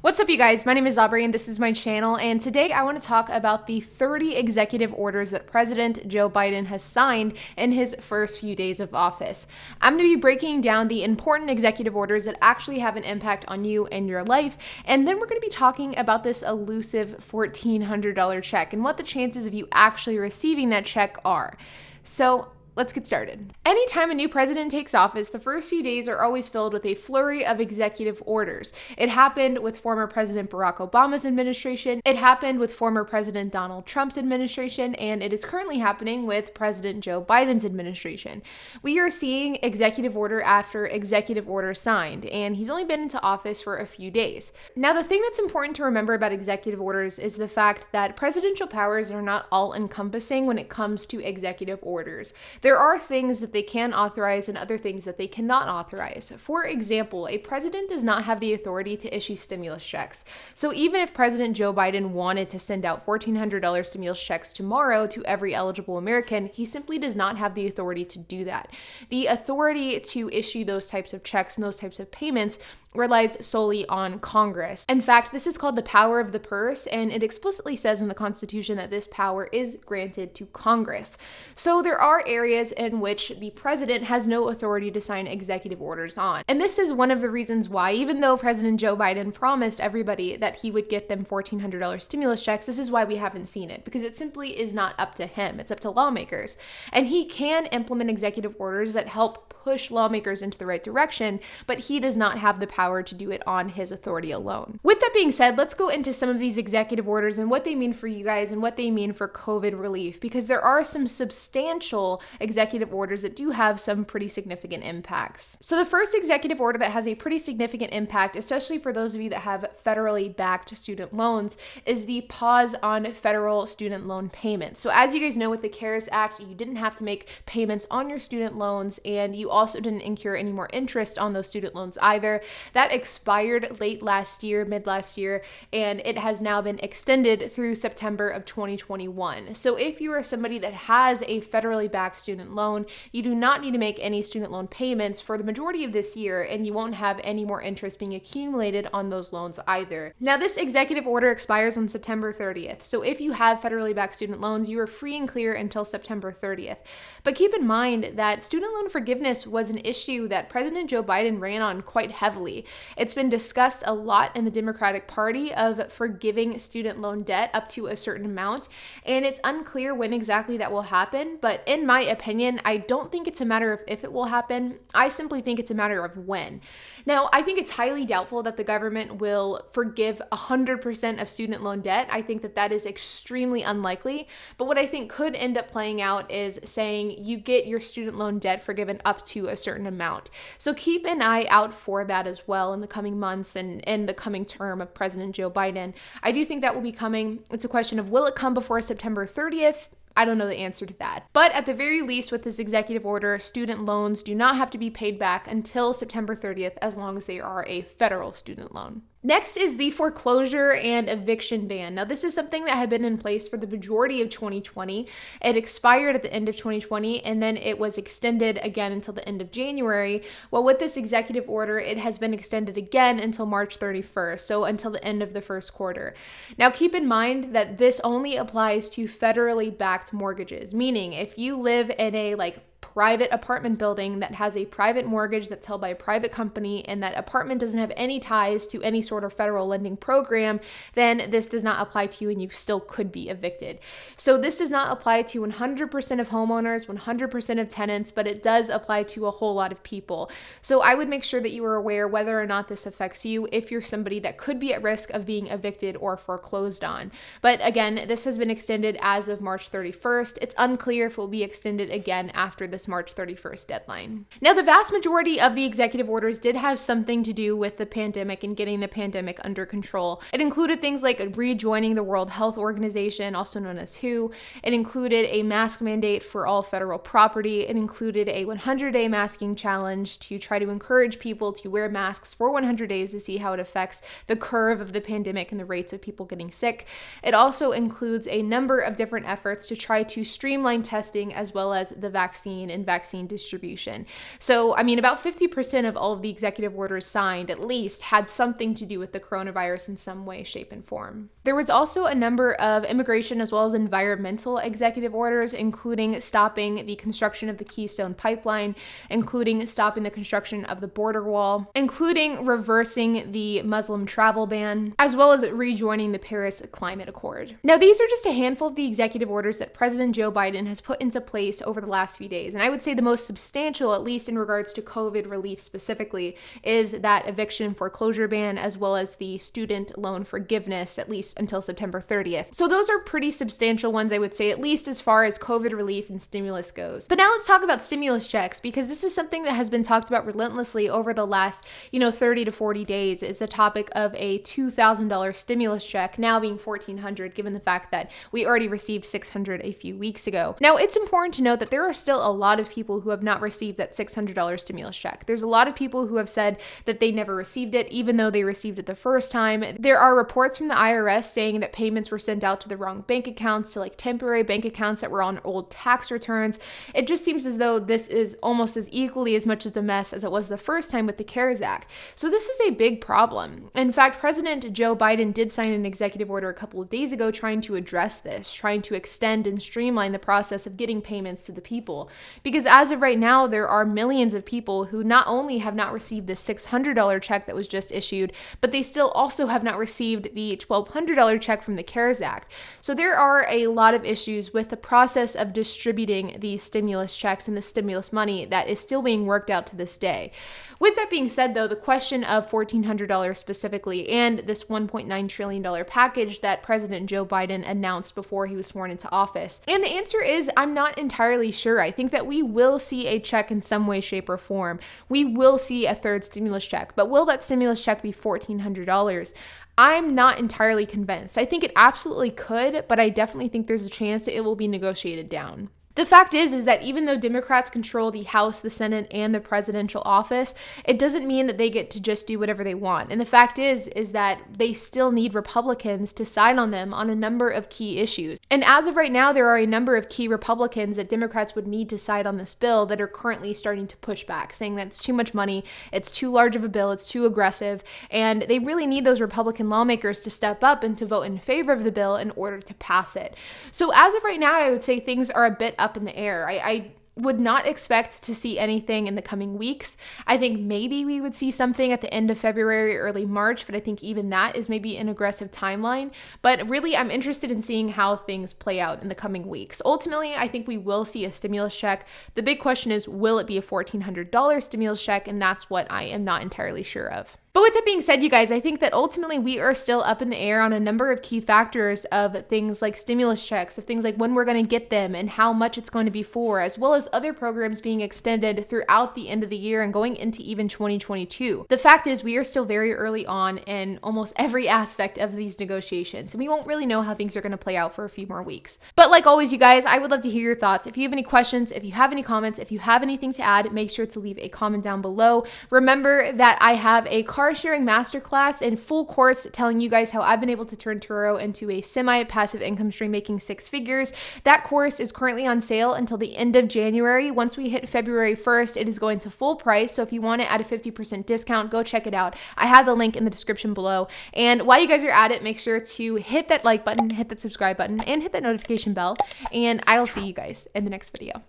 What's up, you guys? My name is Aubrey and this is my channel, and today I want to talk about the 30 executive orders that President Joe Biden has signed in his first few days of office. I'm going to be breaking down the important executive orders that actually have an impact on you and your life, and then we're going to be talking about this elusive $1,400 check and what the chances of you actually receiving that check are. So let's get started. Anytime a new president takes office, the first few days are always filled with a flurry of executive orders. It happened with former President Barack Obama's administration, it happened with former President Donald Trump's administration, and it is currently happening with President Joe Biden's administration. We are seeing executive order after executive order signed, and he's only been into office for a few days. Now, the thing that's important to remember about executive orders is the fact that presidential powers are not all-encompassing when it comes to executive orders. There are things that they can authorize and other things that they cannot authorize. For example, a president does not have the authority to issue stimulus checks. So even if President Joe Biden wanted to send out $1,400 stimulus checks tomorrow to every eligible American, he simply does not have the authority to do that. The authority to issue those types of checks and those types of payments relies solely on Congress. In fact, this is called the power of the purse, and it explicitly says in the Constitution that this power is granted to Congress. So there are areas in which the president has no authority to sign executive orders on. And this is one of the reasons why, even though President Joe Biden promised everybody that he would get them $1,400 stimulus checks, this is why we haven't seen it, because it simply is not up to him. It's up to lawmakers. And he can implement executive orders that help push lawmakers into the right direction, but he does not have the power to do it on his authority alone. With that being said, let's go into some of these executive orders and what they mean for you guys and what they mean for COVID relief, because there are some substantial executive orders that do have some pretty significant impacts. So the first executive order that has a pretty significant impact, especially for those of you that have federally backed student loans, is the pause on federal student loan payments. So as you guys know, with the CARES Act, you didn't have to make payments on your student loans, and you also didn't incur any more interest on those student loans either. That expired late last year, mid last year, and it has now been extended through September of 2021. So if you are somebody that has a federally backed student loan, you do not need to make any student loan payments for the majority of this year, and you won't have any more interest being accumulated on those loans either. Now, this executive order expires on September 30th. So if you have federally backed student loans, you are free and clear until September 30th. But keep in mind that student loan forgiveness was an issue that President Joe Biden ran on quite heavily. It's been discussed a lot in the Democratic Party of forgiving student loan debt up to a certain amount, and it's unclear when exactly that will happen, but in my opinion, I don't think it's a matter of if it will happen. I simply think it's a matter of when. Now, I think it's highly doubtful that the government will forgive 100% of student loan debt. I think that that is extremely unlikely, but what I think could end up playing out is saying you get your student loan debt forgiven up to a certain amount. So keep an eye out for that as well in the coming months and in the coming term of President Joe Biden. I do think that will be coming. It's a question of, will it come before September 30th? I don't know the answer to that. But at the very least, with this executive order, student loans do not have to be paid back until September 30th as long as they are a federal student loan. Next is the Foreclosure and Eviction Ban. Now, this is something that had been in place for the majority of 2020. It expired at the end of 2020, and then it was extended again until the end of January. Well, with this executive order, it has been extended again until March 31st, so until the end of the first quarter. Now, keep in mind that this only applies to federally backed mortgages, meaning if you live in a private apartment building that has a private mortgage that's held by a private company, and that apartment doesn't have any ties to any sort of federal lending program, then this does not apply to you and you still could be evicted. So this does not apply to 100% of homeowners, 100% of tenants, but it does apply to a whole lot of people. So I would make sure that you are aware whether or not this affects you if you're somebody that could be at risk of being evicted or foreclosed on. But again, this has been extended as of March 31st. It's unclear if it will be extended again after this March 31st deadline. Now, the vast majority of the executive orders did have something to do with the pandemic and getting the pandemic under control. It included things like rejoining the World Health Organization, also known as WHO. It included a mask mandate for all federal property. It included a 100-day masking challenge to try to encourage people to wear masks for 100 days to see how it affects the curve of the pandemic and the rates of people getting sick. It also includes a number of different efforts to try to streamline testing as well as the vaccine vaccine and vaccine distribution. So, I mean, about 50% of all of the executive orders signed, at least, had something to do with the coronavirus in some way, shape, and form. There was also a number of immigration as well as environmental executive orders, including stopping the construction of the Keystone Pipeline, including stopping the construction of the border wall, including reversing the Muslim travel ban, as well as rejoining the Paris Climate Accord. Now, these are just a handful of the executive orders that President Joe Biden has put into place over the last few days. And I would say the most substantial, at least in regards to COVID relief specifically, is that eviction and foreclosure ban, as well as the student loan forgiveness, at least until September 30th. So those are pretty substantial ones, I would say, at least as far as COVID relief and stimulus goes. But now let's talk about stimulus checks, because this is something that has been talked about relentlessly over the last, 30 to 40 days, is the topic of a $2,000 stimulus check now being $1,400, given the fact that we already received $600 a few weeks ago. Now, it's important to note that there are still a lot of people who have not received that $600 stimulus check. There's a lot of people who have said that they never received it, even though they received it the first time. There are reports from the IRS saying that payments were sent out to the wrong bank accounts, to like temporary bank accounts that were on old tax returns. It just seems as though this is almost as equally as much as a mess as it was the first time with the CARES Act. So this is a big problem. In fact, President Joe Biden did sign an executive order a couple of days ago trying to address this, trying to extend and streamline the process of getting payments to the people. Because as of right now, there are millions of people who not only have not received the $600 check that was just issued, but they still also have not received the $1,200 check from the CARES Act. So there are a lot of issues with the process of distributing these stimulus checks and the stimulus money that is still being worked out to this day. With that being said, though, the question of $1,400 specifically and this $1.9 trillion package that President Joe Biden announced before he was sworn into office. And the answer is, I'm not entirely sure. I think that we will see a check in some way, shape, or form. We will see a third stimulus check, but will that stimulus check be $1,400? I'm not entirely convinced. I think it absolutely could, but I definitely think there's a chance that it will be negotiated down. The fact is that even though Democrats control the House, the Senate, and the presidential office, it doesn't mean that they get to just do whatever they want. And the fact is that they still need Republicans to sign on them on a number of key issues. And as of right now, there are a number of key Republicans that Democrats would need to sign on this bill that are currently starting to push back, saying that it's too much money, it's too large of a bill, it's too aggressive, and they really need those Republican lawmakers to step up and to vote in favor of the bill in order to pass it. So as of right now, I would say things are a bit up in the air. I would not expect to see anything in the coming weeks. I think maybe we would see something at the end of February, early March, but I think even that is maybe an aggressive timeline. But really, I'm interested in seeing how things play out in the coming weeks. Ultimately, I think we will see a stimulus check. The big question is, will it be a $1,400 stimulus check? And that's what I am not entirely sure of. But with that being said, you guys, I think that ultimately we are still up in the air on a number of key factors of things like stimulus checks, of things like when we're going to get them and how much it's going to be for, as well as other programs being extended throughout the end of the year and going into even 2022. The fact is we are still very early on in almost every aspect of these negotiations, and we won't really know how things are going to play out for a few more weeks. But like always, you guys, I would love to hear your thoughts. If you have any questions, if you have any comments, if you have anything to add, make sure to leave a comment down below. Remember that I have a car sharing masterclass and full course telling you guys how I've been able to turn Turo into a semi-passive income stream making 6 figures. That course is currently on sale until the end of January. Once we hit February 1st, it is going to full price. So if you want it at a 50% discount, go check it out. I have the link in the description below. And while you guys are at it, make sure to hit that like button, hit that subscribe button, and hit that notification bell. And I'll see you guys in the next video.